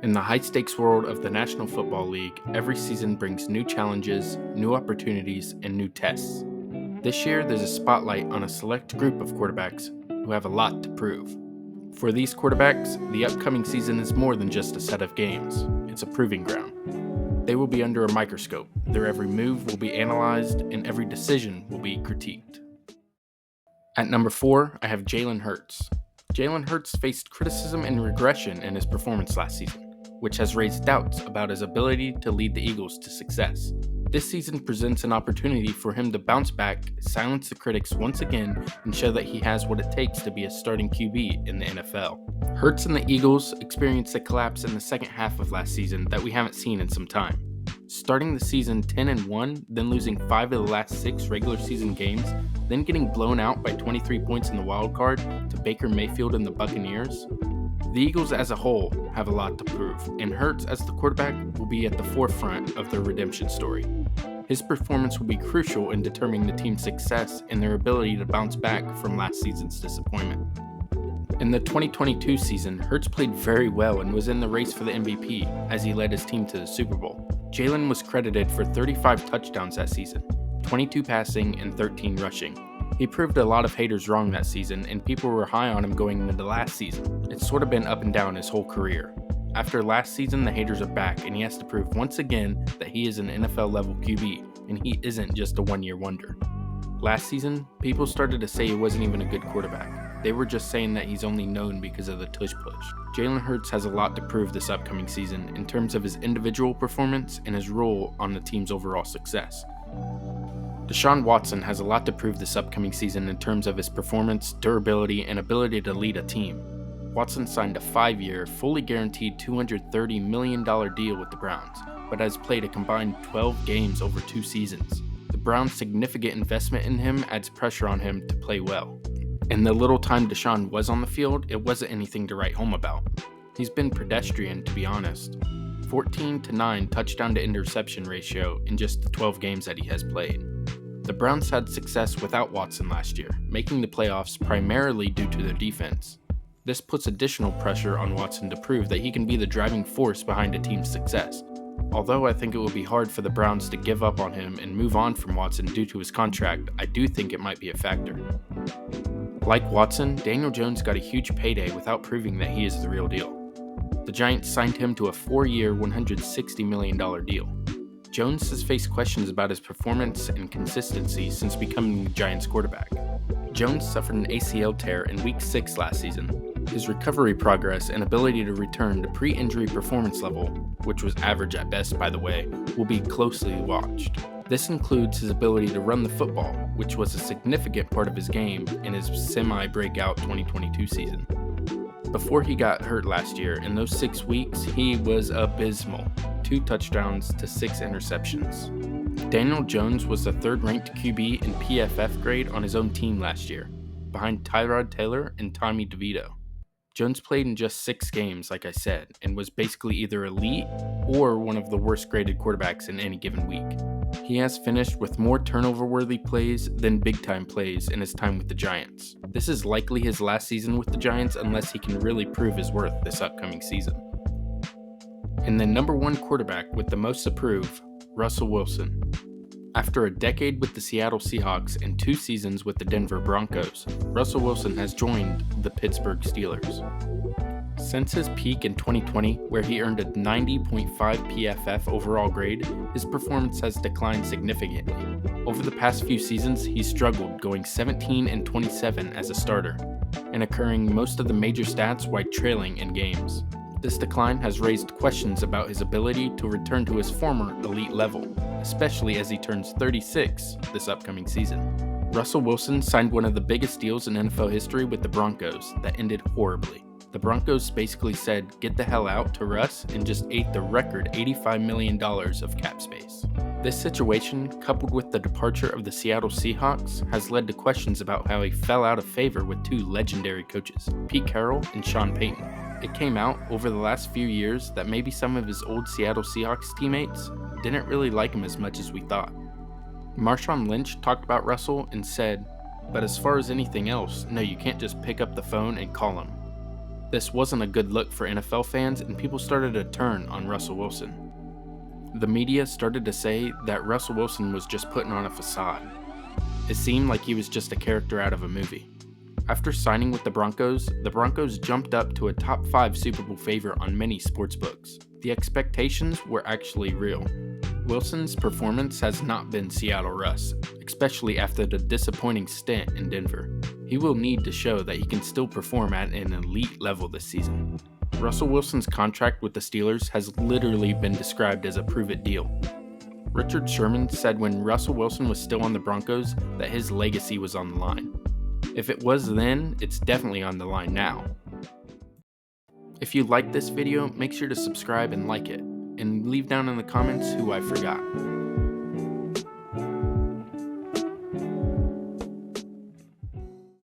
In the high-stakes world of the National Football League, every season brings new challenges, new opportunities, and new tests. This year, there's a spotlight on a select group of quarterbacks who have a lot to prove. For these quarterbacks, the upcoming season is more than just a set of games. It's a proving ground. They will be under a microscope. Their every move will be analyzed, and every decision will be critiqued. At number 4, I have Jalen Hurts. Jalen Hurts faced criticism and regression in his performance last season, which has raised doubts about his ability to lead the Eagles to success. This season presents an opportunity for him to bounce back, silence the critics once again, and show that he has what it takes to be a starting QB in the NFL. Hurts and the Eagles experienced a collapse in the second half of last season that we haven't seen in some time. Starting the season 10-1, then losing 5 of the last 6 regular season games, then getting blown out by 23 points in the wild card to Baker Mayfield and the Buccaneers. The Eagles as a whole have a lot to prove, and Hurts as the quarterback will be at the forefront of their redemption story. His performance will be crucial in determining the team's success and their ability to bounce back from last season's disappointment. In the 2022 season, Hurts played very well and was in the race for the MVP as he led his team to the Super Bowl. Jalen was credited for 35 touchdowns that season, 22 passing and 13 rushing. He proved a lot of haters wrong that season, and people were high on him going into last season. It's sort of been up and down his whole career. After last season, the haters are back, and he has to prove once again that he is an NFL-level QB, and he isn't just a one-year wonder. Last season, people started to say he wasn't even a good quarterback. They were just saying that he's only known because of the tush-push. Jalen Hurts has a lot to prove this upcoming season in terms of his individual performance and his role on the team's overall success. Deshaun Watson has a lot to prove this upcoming season in terms of his performance, durability, and ability to lead a team. Watson signed a 5-year, fully guaranteed $230 million deal with the Browns, but has played a combined 12 games over 2 seasons. The Browns' significant investment in him adds pressure on him to play well. In the little time Deshaun was on the field, it wasn't anything to write home about. He's been pedestrian, to be honest. 14-9 touchdown to interception ratio in just the 12 games that he has played. The Browns had success without Watson last year, making the playoffs primarily due to their defense. This puts additional pressure on Watson to prove that he can be the driving force behind a team's success. Although I think it will be hard for the Browns to give up on him and move on from Watson due to his contract, I do think it might be a factor. Like Watson, Daniel Jones got a huge payday without proving that he is the real deal. The Giants signed him to a 4-year, $160 million deal. Jones has faced questions about his performance and consistency since becoming the Giants' quarterback. Jones suffered an ACL tear in Week 6 last season. His recovery progress and ability to return to pre-injury performance level, which was average at best by the way, will be closely watched. This includes his ability to run the football, which was a significant part of his game in his semi-breakout 2022 season. Before he got hurt last year, in those 6 weeks, he was abysmal. 2 touchdowns to 6 interceptions. Daniel Jones was the 3rd-ranked QB in PFF grade on his own team last year, behind Tyrod Taylor and Tommy DeVito. Jones played in just 6 games, like I said, and was basically either elite or one of the worst-graded quarterbacks in any given week. He has finished with more turnover-worthy plays than big-time plays in his time with the Giants. This is likely his last season with the Giants unless he can really prove his worth this upcoming season. And the number 1 quarterback with the most to prove, Russell Wilson. After a decade with the Seattle Seahawks and 2 seasons with the Denver Broncos, Russell Wilson has joined the Pittsburgh Steelers. Since his peak in 2020, where he earned a 90.5 PFF overall grade, his performance has declined significantly. Over the past few seasons, he's struggled, going 17-27 as a starter, and occurring most of the major stats while trailing in games. This decline has raised questions about his ability to return to his former elite level, especially as he turns 36 this upcoming season. Russell Wilson signed one of the biggest deals in NFL history with the Broncos that ended horribly. The Broncos basically said, "Get the hell out" to Russ and just ate the record $85 million of cap space. This situation, coupled with the departure of the Seattle Seahawks, has led to questions about how he fell out of favor with 2 legendary coaches, Pete Carroll and Sean Payton. It came out over the last few years that maybe some of his old Seattle Seahawks teammates didn't really like him as much as we thought. Marshawn Lynch talked about Russell and said, "But as far as anything else, no, you can't just pick up the phone and call him." This wasn't a good look for NFL fans, and people started to turn on Russell Wilson. The media started to say that Russell Wilson was just putting on a facade. It seemed like he was just a character out of a movie. After signing with the Broncos jumped up to a top 5 Super Bowl favorite on many sportsbooks. The expectations were actually real. Wilson's performance has not been Seattle Russ, especially after the disappointing stint in Denver. He will need to show that he can still perform at an elite level this season. Russell Wilson's contract with the Steelers has literally been described as a prove-it deal. Richard Sherman said when Russell Wilson was still on the Broncos that his legacy was on the line. If it was then, it's definitely on the line now. If you liked this video, make sure to subscribe and like it, and leave down in the comments who I forgot.